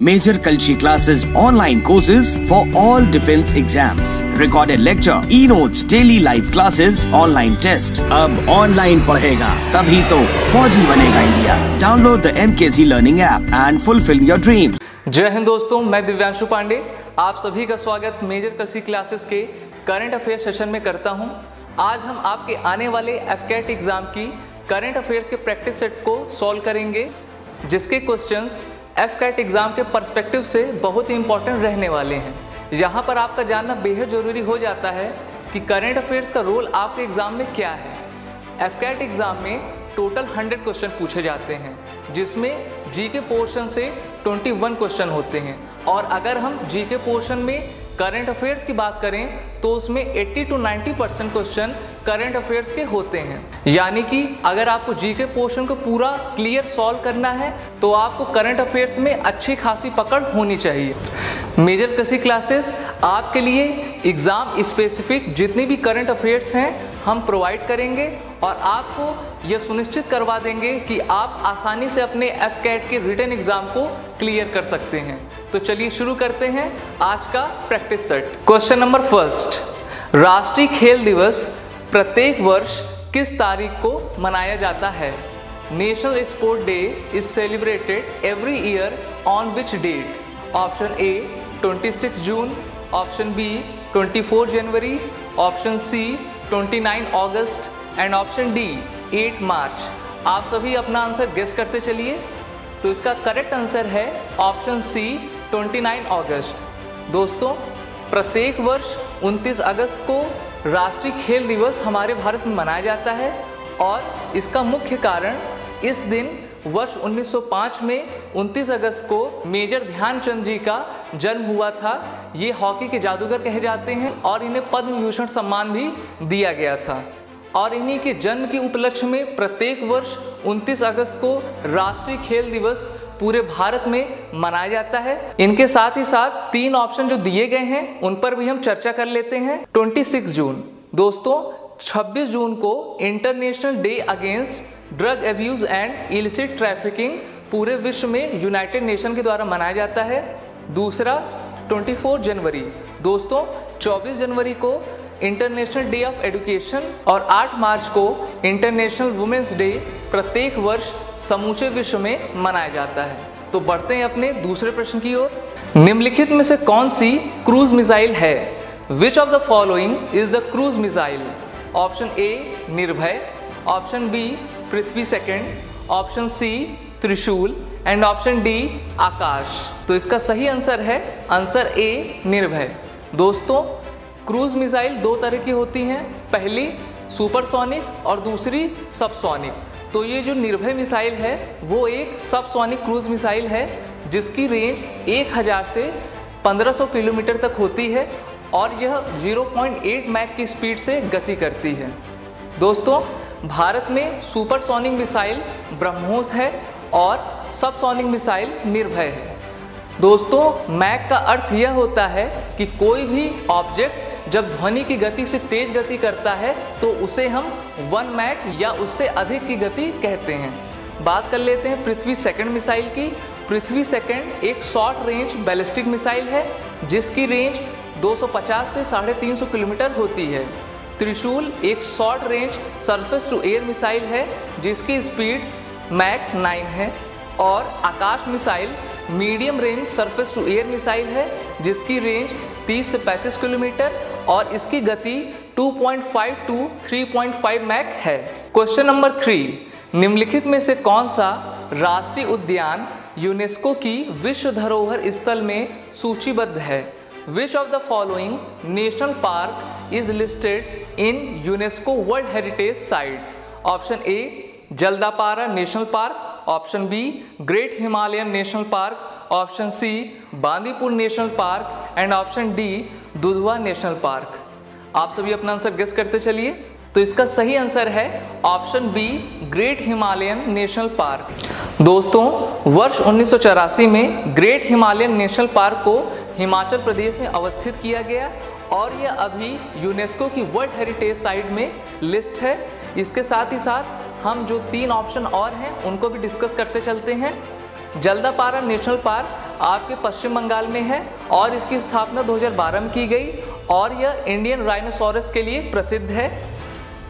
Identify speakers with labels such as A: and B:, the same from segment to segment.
A: Major Kalshi classes online courses for all defense exams. Recorded lecture, e-notes, daily live classes, online test. अब online पढ़ेगा तभी तो फौजी बनेगा India. Download the MKC Learning app and fulfill your dreams.
B: जय हिंद दोस्तों, मैं दिव्यांशु पांडे आप सभी का स्वागत मेजर कल्सी क्लासेस के करंट अफेयर सेशन में करता हूं। आज हम आपके आने वाले एफकेट एग्जाम की करंट अफेयर्स के प्रैक्टिस सेट को सॉल्व करेंगे, जिसके क्वेश्चंस एफकेट एग्जाम के पर्सपेक्टिव से बहुत ही इंपॉर्टेंट रहने वाले हैं। यहाँ पर आपका जानना बेहद ज़रूरी हो जाता है कि करंट अफेयर्स का रोल आपके एग्ज़ाम में क्या है। एफकेट एग्ज़ाम में टोटल 100 क्वेश्चन पूछे जाते हैं, जिसमें जीके पोर्शन से 21 क्वेश्चन होते हैं। और अगर हम जीके पोर्शन में करंट अफेयर्स की बात करें तो उसमें 80 to 90% क्वेश्चन करंट अफेयर्स के होते हैं। यानी कि अगर आपको जीके पोर्शन को पूरा क्लियर सॉल्व करना है तो आपको करंट अफेयर्स में अच्छी खासी पकड़ होनी चाहिए। मेजर कल्सी क्लासेस आपके लिए एग्ज़ाम स्पेसिफिक जितनी भी करंट अफेयर्स हैं हम प्रोवाइड करेंगे और आपको यह सुनिश्चित करवा देंगे कि आप आसानी से अपने एफकेट के रिटन एग्जाम को क्लियर कर सकते हैं। तो चलिए शुरू करते हैं आज का practice set. Question number first, राष्ट्रीय खेल दिवस प्रत्येक वर्ष किस तारीख को मनाया जाता है? National sport day is celebrated every year on which date? Option A 26 June, option B 24 January, option C 29 August and option D 8 March. आप सभी अपना आंसर गेस करते चलिए। तो इसका करेक्ट आंसर है ऑप्शन सी 29 अगस्त। दोस्तों, प्रत्येक वर्ष 29 अगस्त को राष्ट्रीय खेल दिवस हमारे भारत में मनाया जाता है और इसका मुख्य कारण इस दिन वर्ष 1905 में 29 अगस्त को मेजर ध्यानचंद जी का जन्म हुआ था। ये हॉकी के जादूगर कहे जाते हैं और इन्हें पद्म विभूषण सम्मान भी दिया गया था। और इन्हीं के जन्म के उपलक्ष्य में प्रत्येक वर्ष 29 अगस्त को राष्ट्रीय खेल दिवस पूरे भारत में मनाया जाता है। इनके साथ ही साथ 3 ऑप्शन जो दिए गए हैं उन पर भी हम चर्चा कर लेते हैं। 26 जून, दोस्तों 26 जून को international day against drug abuse and illicit trafficking पूरे विश्व में यूनाइटेड नेशन के द्वारा मनाया जाता है। दूसरा 24 जनवरी, दोस्तों 24 जनवरी को इंटरनेशनल डे ऑफ एजुकेशन और 8 मार्च को इंटरनेशनल वुमेन्स डे प्रत्येक वर्ष समूचे विश्व में मनाया जाता है। तो बढ़ते हैं अपने दूसरे प्रश्न की ओर। निम्नलिखित में से कौन सी क्रूज मिसाइल है? Which of the following is the cruise missile? Option A निर्भय, ऑप्शन बी पृथ्वी सेकंड, ऑप्शन सी त्रिशूल एंड ऑप्शन डी आकाश। तो इसका सही आंसर है आंसर ए निर्भय। दोस्तों, क्रूज मिसाइल 2 तरह की होती हैं, पहली सुपरसोनिक और दूसरी सबसोनिक। तो ये जो निर्भय मिसाइल है वो एक सबसोनिक क्रूज मिसाइल है जिसकी रेंज 1000 से 1500 किलोमीटर तक होती है और यह 0.8 मैक की स्पीड से गति करती है। दोस्तों, भारत में सुपरसोनिक मिसाइल ब्रह्मोस है और सबसोनिक मिसाइल निर्भय है। दोस्तों, मैक का अर्थ यह होता है कि कोई भी ऑब्जेक्ट जब ध्वनि की गति से तेज गति करता है तो उसे हम 1 मैक या उससे अधिक की गति कहते हैं। बात कर लेते हैं पृथ्वी सेकंड मिसाइल की। पृथ्वी सेकंड एक शॉर्ट रेंज बैलिस्टिक मिसाइल है जिसकी रेंज 250 से 350 किलोमीटर होती है। त्रिशूल एक short range surface to air missile है जिसकी स्पीड मैक 9 है। और Akash missile medium range surface to air missile है जिसकी रेंज 30 से 35 किलोमीटर और इसकी गति 2.5 to 3.5 मैक है। क्वेश्चन नंबर 3, निम्नलिखित में से कौन सा राष्ट्रीय उद्यान यूनेस्को की विश्व धरोहर स्थल में सूचीबद्ध है? Which of the following national park is listed in UNESCO world heritage site? Option A Jaldapara national park, option B great Himalayan national park, option C Bandipur national park and option D Dudhwa national park. आप सभी अपना answer guess करते चलिए। तो इसका सही answer है option B great Himalayan national park. दोस्तों, वर्ष 1984 में ग्रेट हिमालयन नेशनल पार्क को हिमाचल प्रदेश में अवस्थित किया गया और यह अभी यूनेस्को की वर्ल्ड हेरिटेज साइट में लिस्ट है। इसके साथ ही साथ हम जो 3 ऑप्शन और हैं उनको भी डिस्कस करते चलते हैं। जल्दापारा नेशनल पार्क आपके पश्चिम बंगाल में है और इसकी स्थापना 2012 में की गई और यह इंडियन राइनोसोरस के लिए प्रसिद्ध है।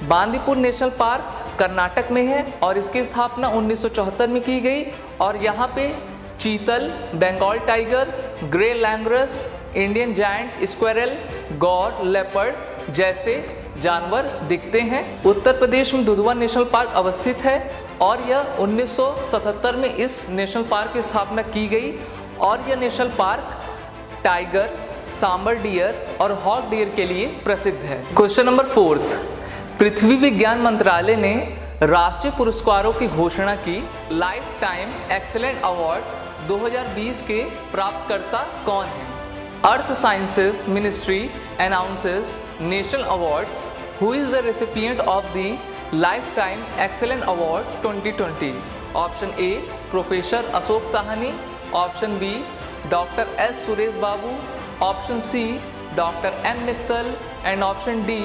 B: बांदीपुर नेशनल पार्क कर्नाटक में है और इसकी स्थापना 1974 में की गई और यहाँ पे chital, Bengal tiger, grey langurs, Indian giant squirrel, gaur, leopard जैसे जानवर दिखते हैं। उत्तर प्रदेश में दुधवा नेशनल पार्क अवस्थित है और यह 1977 में इस नेशनल पार्क की स्थापना की गई और यह national park tiger, sambar deer और हॉक डियर के लिए प्रसिद्ध है। क्वेश्चन नंबर 4, पृथ्वी विज्ञान मंत्रालय ने राष्ट्रीय पुरस्कारों की घोषणा की। लाइफ टाइम एक्सीलेंट अवार्ड 2020 के प्राप्तकर्ता कौन हैं? Earth sciences ministry announces national awards. Who is the recipient of the life time excellent award 2020? Option A professor Ashok Sahni, option B doctor S Suresh Babu, option C doctor N Mittal and option D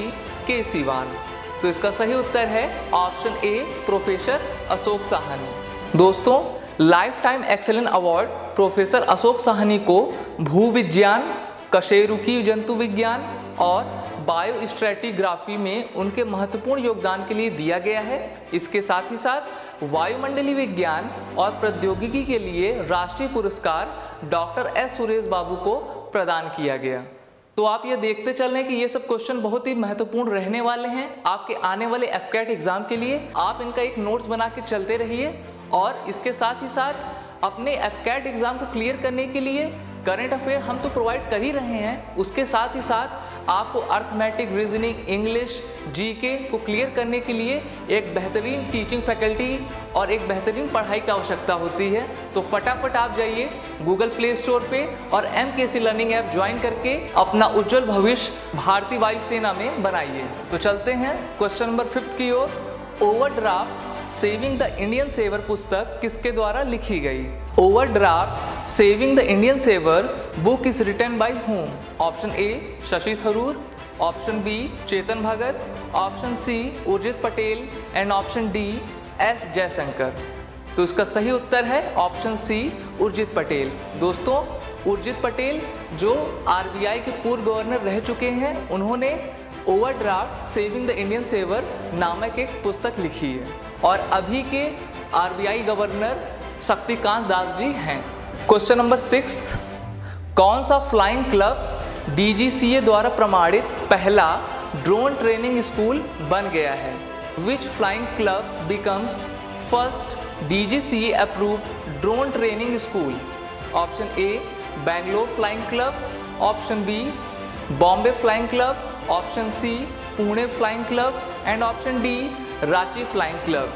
B: K Sivan. तो इसका सही उत्तर है option A professor Ashok Sahni. दोस्तों, life time excellent award professor Ashok Sahni को भूविज्ञान, कशेरुकी जंतु विज्ञान और बायोस्ट्रैटिग्राफी में उनके महत्वपूर्ण योगदान के लिए दिया गया है। इसके साथ ही साथ वायुमंडलीय विज्ञान और प्रौद्योगिकी के लिए राष्ट्रीय पुरस्कार डॉक्टर एस सुरेश बाबू को प्रदान किया गया। तो आप ये देखते चल रहे हैं कि ये सब क्वेश्चन बहुत ही महत्वपूर्ण रहने वाले हैं आपके आने वाले एफकैट एग्जाम के लिए। आप इनका एक नोट्स बना के चलते रहिए और इसके साथ ही साथ अपने एफकैट एग्जाम को क्लियर करने के लिए करंट अफेयर हम तो प्रोवाइड कर ही रहे हैं, उसके साथ ही साथ आपको अर्थमेटिक, रीजनिंग, इंग्लिश, जीके को क्लियर करने के लिए एक बेहतरीन टीचिंग फैकल्टी और एक बेहतरीन पढ़ाई की आवश्यकता होती है। तो फटाफट आप जाइए गूगल प्ले स्टोर पे और MKC लर्निंग ऐप ज्वाइन करके अपना उज्जवल भविष्य भारतीय वायुसेना में बनाइए। तो चलते हैं क्वेश्चन नंबर 5 की ओर। Overdraft saving the Indian saver पुस्तक किसके द्वारा लिखी गई? Overdraft saving the Indian saver book is written by whom? Option A Shashi Tharoor, option B Chetan Bhagat, option C Urjit Patel and option D S Jaishankar. तो इसका सही उत्तर है ऑप्शन सी उर्जित पटेल। दोस्तों, उर्जित पटेल जो RBI के पूर्व गवर्नर रह चुके हैं, उन्होंने overdraft saving the Indian saver नामक एक पुस्तक लिखी है और अभी के RBI गवर्नर शक्तिकांत दास जी हैं। क्वेश्चन नंबर 6, कौन सा फ्लाइंग क्लब DGCA द्वारा प्रमाणित पहला ड्रोन ट्रेनिंग स्कूल बन गया है? Which flying club becomes first DGCA approved drone training school? Option A Bangalore flying club, option B Bombay flying club, option C Pune flying club and option D Ranchi flying club.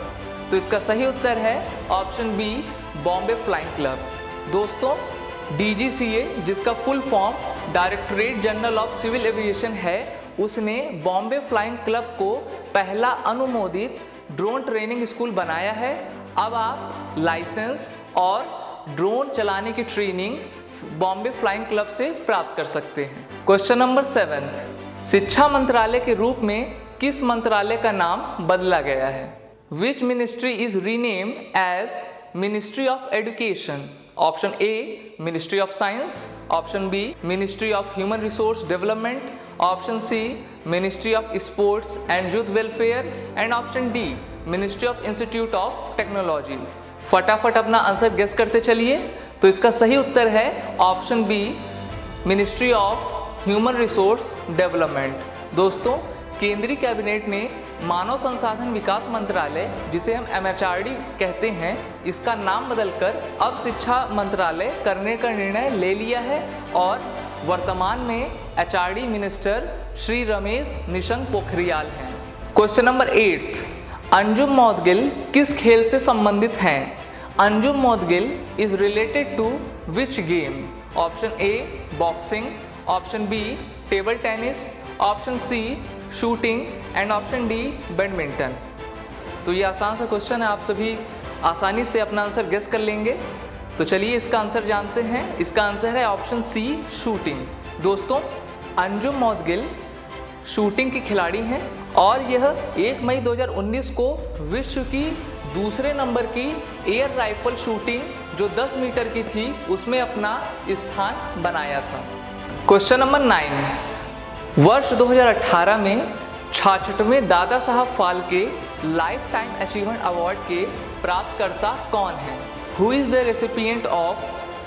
B: तो इसका सही उत्तर है option B Bombay flying club. दोस्तों, DGCA जिसका full form directorate general of civil aviation है, उसने Bombay flying club को पहला अनुमोदित ड्रोन ट्रेनिंग स्कूल बनाया है। अब आप लाइसेंस और ड्रोन चलाने की ट्रेनिंग बॉम्बे फ्लाइंग क्लब से प्राप्त कर सकते हैं। क्वेश्चन नंबर 7, शिक्षा मंत्रालय के रूप में किस मंत्रालय का नाम बदला गया है? Which ministry is renamed as ministry of education? Option A ministry of science, option B ministry of human resource development, option C ministry of sports and youth welfare and option D ministry of institute of technology. फटाफट अपना answer guess करते चलिए। तो इसका सही उत्तर है option B ministry of human resource development. दोस्तों, केंद्रीय कैबिनेट ने मानव संसाधन विकास मंत्रालय, जिसे हम MHRD कहते हैं, इसका नाम बदलकर अब शिक्षा मंत्रालय करने का निर्णय ले लिया है और वर्तमान में HRD मिनिस्टर श्री रमेश निशंक पोखरियाल हैं। क्वेश्चन नंबर 8, अंजुम मौदगिल किस खेल से संबंधित हैं? Anjum Moudgil is related to which game? Option A boxing, option B table tennis, option C shooting and option D badminton. तो ये आसान सा क्वेश्चन है, आप सभी आसानी से अपना आंसर गेस कर लेंगे। तो चलिए इसका आंसर जानते हैं। इसका आंसर है ऑप्शन सी शूटिंग। दोस्तों, अंजुम मौदगिल शूटिंग की खिलाड़ी हैं और यह 1 मई 2019 को विश्व की दूसरे नंबर की एयर राइफल शूटिंग जो 10 मीटर की थी उसमें अपना स्थान बनाया था। क्वेश्चन नंबर 9, वर्ष 2018 में 66वें Dadasaheb Phalke lifetime achievement award के प्राप्तकर्ता कौन है? Who is the recipient of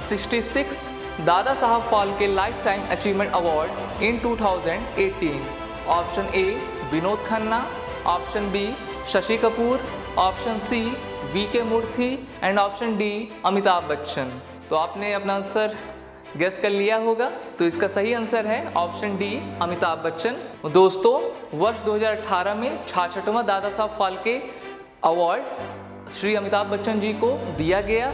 B: 66th Dadasaheb Phalke lifetime achievement award in 2018? Option A Vinod Khanna, option B Shashi Kapoor, option C V K. Murthy and option D Amitabh Bachchan. तो आपने अपना आंसर गेस कर लिया होगा, तो इसका सही आंसर है ऑप्शन डी अमिताभ बच्चन। दोस्तों, वर्ष 2018 में 66वां दादा साहब फाल्के अवार्ड श्री अमिताभ बच्चन जी को दिया गया।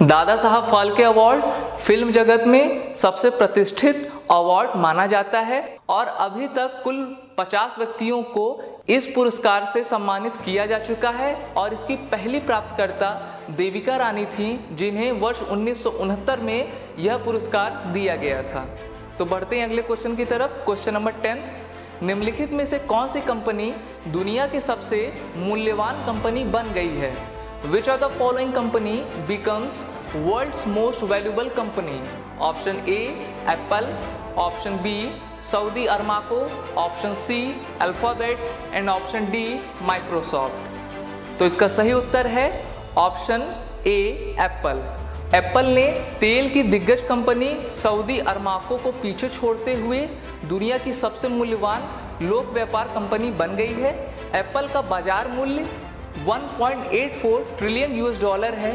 B: दादा साहब फाल्के अवार्ड फिल्म जगत में सबसे प्रतिष्ठित अवार्ड माना जाता है और अभी तक कुल 50 व्यक्तियों को इस पुरस्कार से सम्मानित किया जा चुका है और इसकी पहली प्राप्तकर्ता देविका रानी थी, जिन्हें वर्ष 1969 में यह पुरस्कार दिया गया था। तो बढ़ते हैं अगले क्वेश्चन की तरफ। क्वेश्चन नंबर 10, निम्नलिखित में से कौन सी कंपनी दुनिया की सबसे मूल्यवान कंपनी बन गई है? Which of the following company becomes world's most valuable company? Option A Apple, Option B Saudi Aramco, Option C Alphabet and Option D Microsoft। तो इसका सही उत्तर है ऑप्शन ए एप्पल। एप्पल ने तेल की दिग्गज कंपनी सऊदी अरमाको को पीछे छोड़ते हुए दुनिया की सबसे मूल्यवान लोक व्यापार कंपनी बन गई है। एप्पल का बाजार मूल्य 1.84 ट्रिलियन यूएस डॉलर है,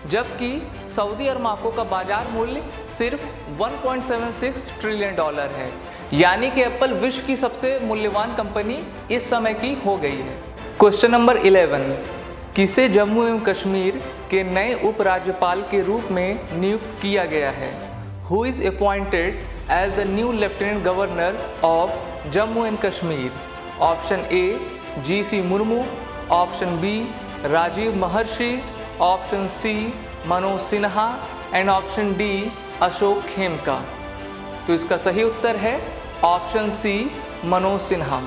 B: जबकि सऊदी अरमाको का बाजार मूल्य सिर्फ 1.76 ट्रिलियन डॉलर है। यानी कि एप्पल विश्व की सबसे मूल्यवान कंपनी इस समय की हो गई है। क्वेश्चन नंबर 11, किसे जम्मू एवं कश्मीर के नए उपराज्यपाल के रूप में नियुक्त किया गया है? Who is appointed as the new lieutenant governor of Jammu and Kashmir? Option A G C. Murmu, option B Rajiv Mahrishi, option C Manoj Sinha and option D Ashok Khemka. तो इसका सही उत्तर है ऑप्शन सी मनोज सिन्हा।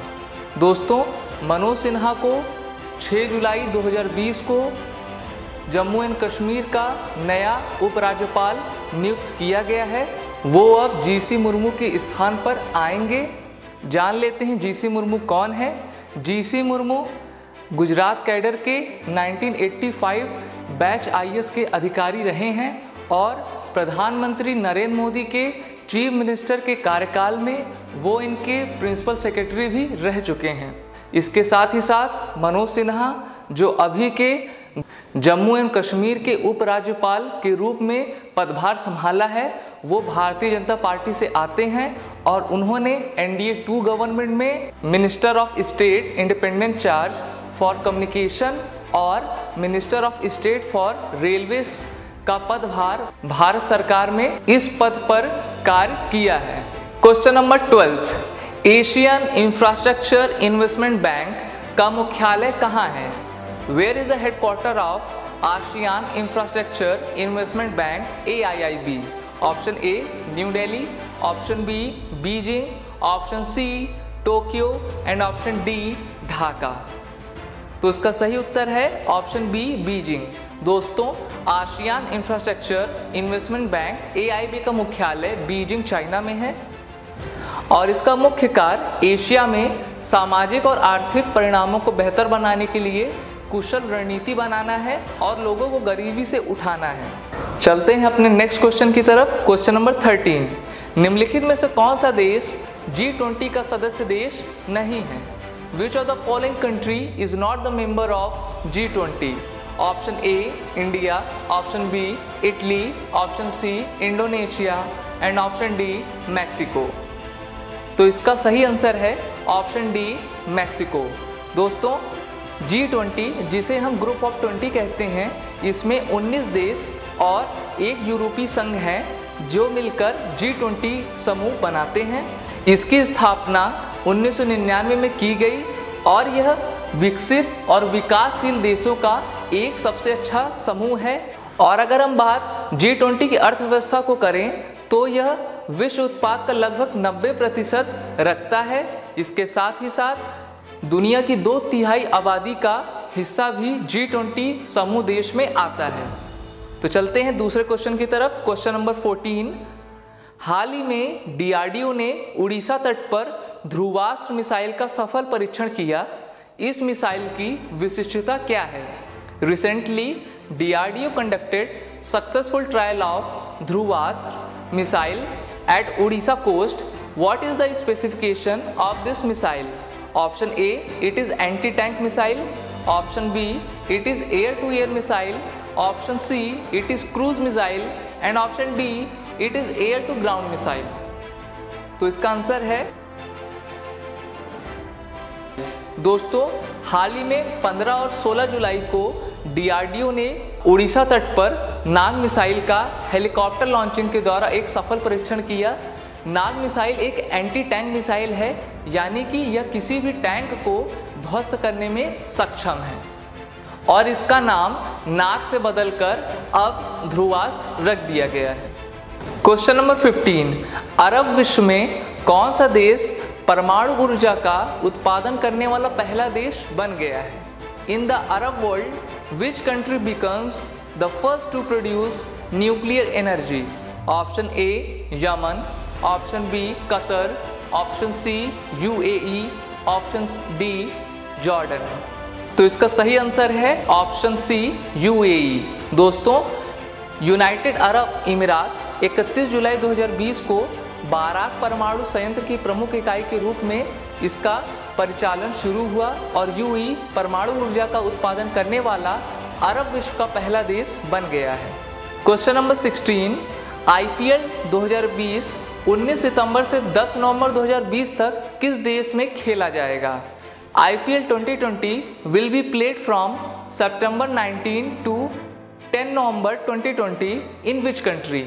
B: दोस्तों, मनोज सिन्हा को 6 जुलाई 2020 को जम्मू एंड कश्मीर का नया उपराज्यपाल नियुक्त किया गया है। वो अब जी.सी. मुर्मू के स्थान पर आएंगे। जान लेते हैं जी.सी. मुर्मू कौन है। जी.सी. मुर्मू गुजरात कैडर के 1985 बैच आईएएस के अधिकारी रहे हैं और प्रधानमंत्री नरेंद्र मोदी के चीफ मिनिस्टर के कार्यकाल में वो इनके प्रिंसिपल सेक्रेटरी भी रह चुके हैं। इसके साथ ही साथ मनोज सिन्हा, जो अभी के जम्मू एवं कश्मीर के उपराज्यपाल के रूप में पदभार संभाला है, वो भारतीय जनता पार्टी से आते हैं और उन्होंने NDA 2 गवर्नमेंट में minister of state independent charge for communication और minister of state for railways का पदभार भारत सरकार में इस पद पर कार्य किया है। Question number 12, Asian infrastructure investment bank का मुख्यालय कहाँ है? Where is the headquarter of ASEAN infrastructure investment bank AIIB? Option A New Delhi, option B Beijing, option C Tokyo and option D Dhaka. तो इसका सही उत्तर है ऑप्शन बी बीजिंग। दोस्तों, ASEAN infrastructure investment bank AIIB का मुख्यालय बीजिंग चाइना में है और इसका मुख्य कार्य एशिया में सामाजिक और आर्थिक परिणामों को बेहतर बनाने के लिए कुशल रणनीति बनाना है और लोगों को गरीबी से उठाना है। चलते हैं अपने नेक्स्ट क्वेश्चन की तरफ। क्वेश्चन नंबर 13, निम्नलिखित में से कौन सा देश G20 का सदस्य देश नहीं है? Which of the following country is not the member of G20? Option A India, Option B Italy, Option C Indonesia and Option D Mexico। तो इसका सही आंसर है ऑप्शन डी मैक्सिको। दोस्तों, G20 जिसे हम ग्रुप ऑफ 20 कहते हैं, इसमें 19 देश और एक यूरोपीय संघ है जो मिलकर G20 समूह बनाते हैं। इसकी स्थापना 1999 में की गई और यह विकसित और विकासशील देशों का एक सबसे अच्छा समूह है। और अगर हम बात G20 की अर्थव्यवस्था को करें तो यह विश्व उत्पाद का लगभग 90% रखता है। इसके साथ ही साथ दुनिया की 2/3 आबादी का हिस्सा भी G20 समूह देश में आता है। तो चलते हैं दूसरे क्वेश्चन की तरफ। क्वेश्चन नंबर 14, हाल ही में डीआरडीओ ने उड़ीसा तट पर ध्रुवास्त्र मिसाइल का सफल परीक्षण किया। इस मिसाइल की विशिष्टता क्या है? Recently DRDO conducted successful trial of Dhruvastra missile at Odisha coast. What is the specification of this missile? Option A, it is anti-tank missile. Option B, it is air-to-air missile. Option C, it is cruise missile. And option D, it is air-to-ground missile. तो इसका answer है दोस्तों, हाल ही में 15 और 16 जुलाई को DRDO ने उड़ीसा तट पर नाग मिसाइल का हेलीकॉप्टर लॉन्चिंग के द्वारा एक सफल परीक्षण किया। नाग मिसाइल एक एंटी टैंक मिसाइल है, यानी कि यह किसी भी टैंक को ध्वस्त करने में सक्षम है और इसका नाम नाग से बदलकर अब ध्रुवास्त्र रख दिया गया है। क्वेश्चन नंबर 15, अरब विश्व में कौन सा देश परमाणु ऊर्जा का उत्पादन करने वाला पहला देश बन गया है? In the Arab world, which country becomes the first to produce nuclear energy? Option A, Yemen. Option B, Qatar. Option C, UAE. Option D, Jordan. तो इसका सही आंसर है ऑप्शन सी, UAE। दोस्तों, यूनाइटेड अरब इमिरात 31 जुलाई 2020 को बाराक परमाणु संयंत्र की प्रमुख इकाई के रूप में इसका परिचालन शुरू हुआ और यूएई परमाणु ऊर्जा का उत्पादन करने वाला अरब विश्व का पहला देश बन गया है। क्वेश्चन नंबर 16, आईपीएल 2020 19 सितंबर से 10 नवंबर 2020 तक किस देश में खेला जाएगा? IPL 2020 will be played from September 19 to 10 November 2020 in which country?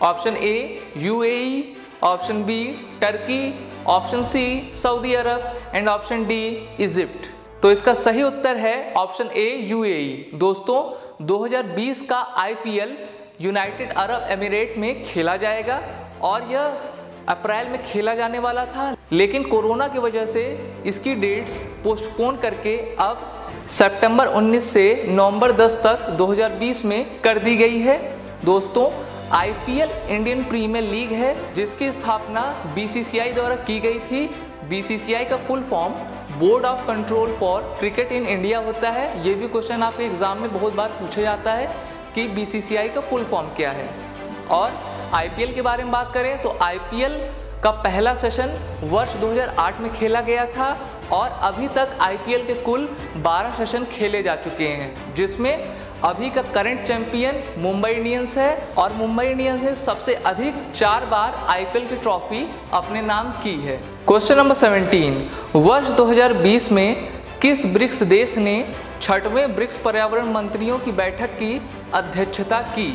B: Option A, UAE, option B, Turkey, option C, Saudi Arabia and option D, Egypt. तो इसका सही उत्तर है ऑप्शन ए, यूएई। दोस्तों, 2020 का आईपीएल यूनाइटेड अरब एमिरेट में खेला जाएगा और यह अप्रैल में खेला जाने वाला था, लेकिन कोरोना की वजह से इसकी डेट्स पोस्टपोन करके अब सितंबर 19 से नवंबर 10 तक 2020 में कर दी गई है। दोस्तों, आईपीएल इंडियन प्रीमियर लीग है जिसकी स्थापना बीसीसीआई द्वारा की गई थी। बीसीसीआई का full form board of control for cricket in India होता है। ये भी क्वेश्चन आपके एग्जाम में बहुत बार पूछा जाता है कि बीसीसीआई का फुल फॉर्म क्या है। और आईपीएल के बारे में बात करें तो आईपीएल का पहला सेशन वर्ष 2008 में खेला गया था और अभी तक आईपीएल के कुल 12 सेशन खेले जा चुके हैं, जिसमें अभी का करंट चैंपियन मुंबई इंडियंस है और मुंबई इंडियंस ने सबसे अधिक 4 बार आईपीएल की ट्रॉफी अपने नाम की है। क्वेश्चन नंबर 17, वर्ष 2020 में किस ब्रिक्स देश ने 6वें ब्रिक्स पर्यावरण मंत्रियों की बैठक की अध्यक्षता की?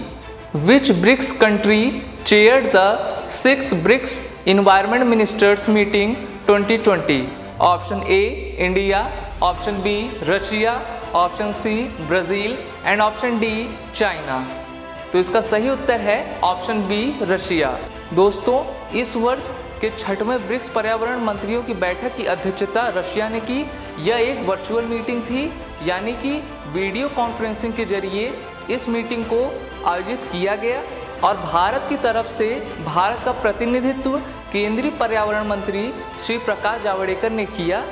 B: Which BRICS country chaired the 6th BRICS environment ministers meeting 2020? Option A, India, option B, Russia, option C, Brazil and option D, China. तो इसका सही उत्तर है ऑप्शन बी, रशिया। दोस्तों, इस वर्ष के 6वें ब्रिक्स पर्यावरण मंत्रियों की बैठक की अध्यक्षता रशिया ने की। यह एक वर्चुअल मीटिंग थी, यानी कि वीडियो कॉन्फ्रेंसिंग के जरिए इस मीटिंग को आयोजित किया गया और भारत की तरफ से भारत का प्रतिनिधित्व केंद्रीय पर्यावरण मंत्री श्री प्रकाश जावड़ेकर ने किया।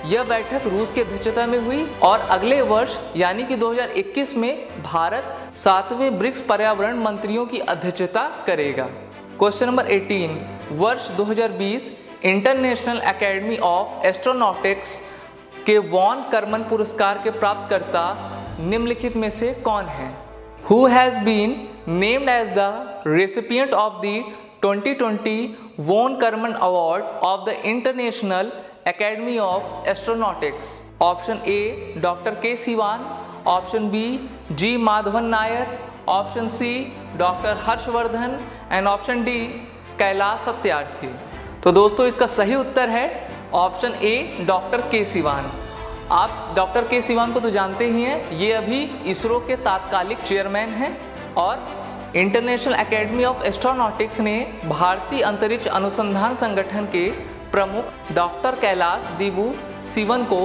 B: यह बैठक रूस की अध्यक्षता में हुई और अगले वर्ष यानी कि 2021 में भारत 7वें ब्रिक्स पर्यावरण मंत्रियों की अध्यक्षता करेगा। क्वेश्चन नंबर 18, वर्ष 2020 इंटरनेशनल एकेडमी ऑफ एस्ट्रोनॉटिक्स के वॉन कर्मन पुरस्कार के प्राप्तकर्ता निम्नलिखित में से कौन है? Who has been named as the recipient of the 2020 von Karman Award of the International Academy of Astronautics? Option A, doctor K Sivan, option B, G Madhavan Nair, option C, doctor Harsh Vardhan and option D, Kailash Satyarthi. तो दोस्तों, इसका सही उत्तर है option A, doctor K Siwan. आप doctor K Siwan को तो जानते ही हैं, ये अभी इसरो के तात्कालिक चेयरमैन हैं और इंटरनेशनल एकेडमी ऑफ एस्ट्रोनॉटिक्स ने भारतीय अंतरिक्ष अनुसंधान संगठन के प्रमुख डॉक्टर कैलाश दिबू सिवन को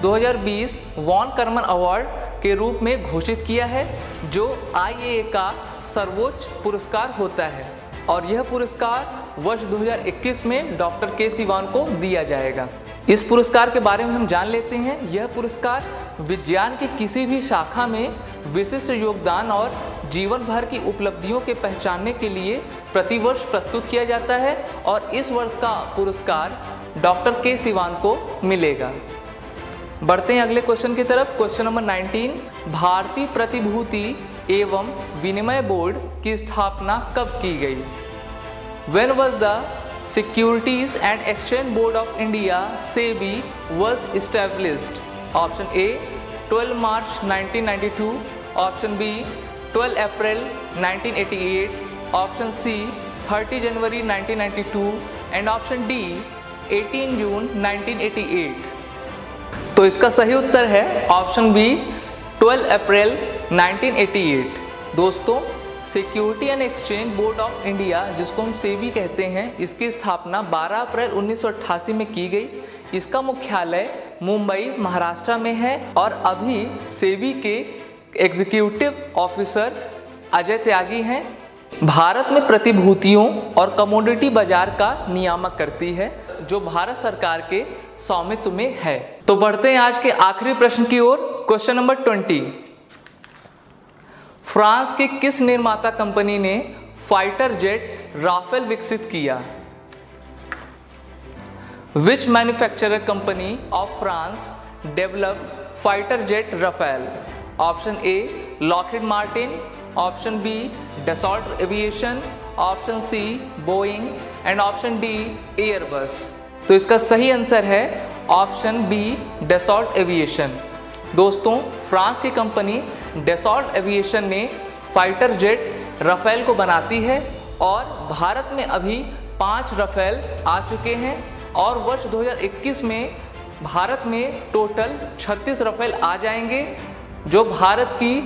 B: 2020 वॉन कर्मन अवार्ड के रूप में घोषित किया है, जो IAA का सर्वोच्च पुरस्कार होता है और यह पुरस्कार वर्ष 2021 में डॉक्टर के सिवान को दिया जाएगा। इस पुरस्कार के बारे में हम जान लेते हैं। यह पुरस्कार विज्ञान की किसी भी शाखा में विशिष्ट योगदान और जीवन भर की उपलब्धियों के पहचानने के लिए प्रतिवर्ष प्रस्तुत किया जाता है और इस वर्ष का पुरस्कार डॉक्टर के सिवान को मिलेगा। बढ़ते हैं अगले क्वेश्चन की तरफ। क्वेश्चन नंबर 19, भारतीय प्रतिभूति एवं विनिमय बोर्ड की स्थापना कब की गई? When was the Securities and Exchange Board of India (SEBI) was established? Option A 12 March 1992, Option B 12 April 1988, Option C 30 January 1992 and Option D 18 June 1988। तो इसका सही उत्तर है ऑप्शन बी 12 अप्रैल 1988। दोस्तों, security and exchange board of India, जिसको हम सेबी कहते हैं, इसकी स्थापना 12 अप्रैल 1988 में की गई। इसका मुख्यालय मुंबई महाराष्ट्र में है और अभी सेबी के एग्जीक्यूटिव ऑफिसर अजय त्यागी हैं। भारत में प्रतिभूतियों और कमोडिटी बाजार का नियामक करती है, जो भारत सरकार के स्वामित्व में है। तो बढ़ते हैं आज के आखिरी प्रश्न की ओर। क्वेश्चन नंबर 20, फ्रांस की किस निर्माता कंपनी ने फाइटर जेट राफेल विकसित किया? Which manufacturer company of France developed fighter jet Rafale? Option A Lockheed Martin, Option B Dassault Aviation, Option C Boeing and Option D Airbus। तो इसका सही answer है ऑप्शन बी Dassault Aviation। दोस्तों, France की company Dassault Aviation ने fighter jet Rafale को बनाती है और भारत में अभी 5 राफेल आ चुके हैं और वर्ष 2021 में भारत में टोटल 36 राफेल आ जाएंगे, जो भारत की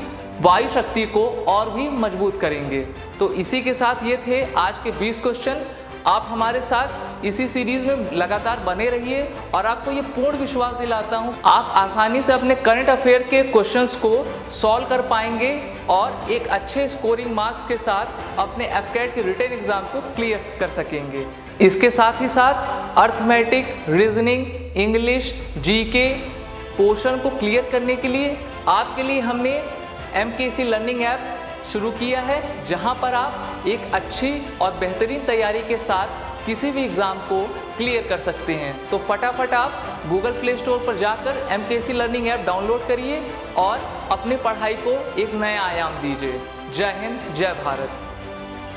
B: वायु शक्ति को और भी मजबूत करेंगे। तो इसी के साथ ये थे आज के 20 क्वेश्चन। आप हमारे साथ इसी सीरीज में लगातार बने रहिए और आपको ये पूर्ण विश्वास दिलाता हूँ आप आसानी से अपने करंट अफेयर के क्वेश्चंस को सॉल्व कर पाएंगे और एक अच्छे स्कोरिंग मार्क्स के साथ अपने एफकेट के रिटन एग्जाम को क्लियर कर सकेंगे। इसके साथ ही साथ arithmetic, reasoning, English, GK portion को क्लियर करने के लिए आपके लिए हमने MKC लर्निंग ऐप शुरू किया है, जहां पर आप एक अच्छी और बेहतरीन तैयारी के साथ किसी भी एग्ज़ाम को क्लियर कर सकते हैं। तो फटाफट आप गूगल प्ले स्टोर पर जाकर MKC लर्निंग ऐप डाउनलोड करिए और अपनी पढ़ाई को एक नया आयाम दीजिए। जय हिंद, जय भारत।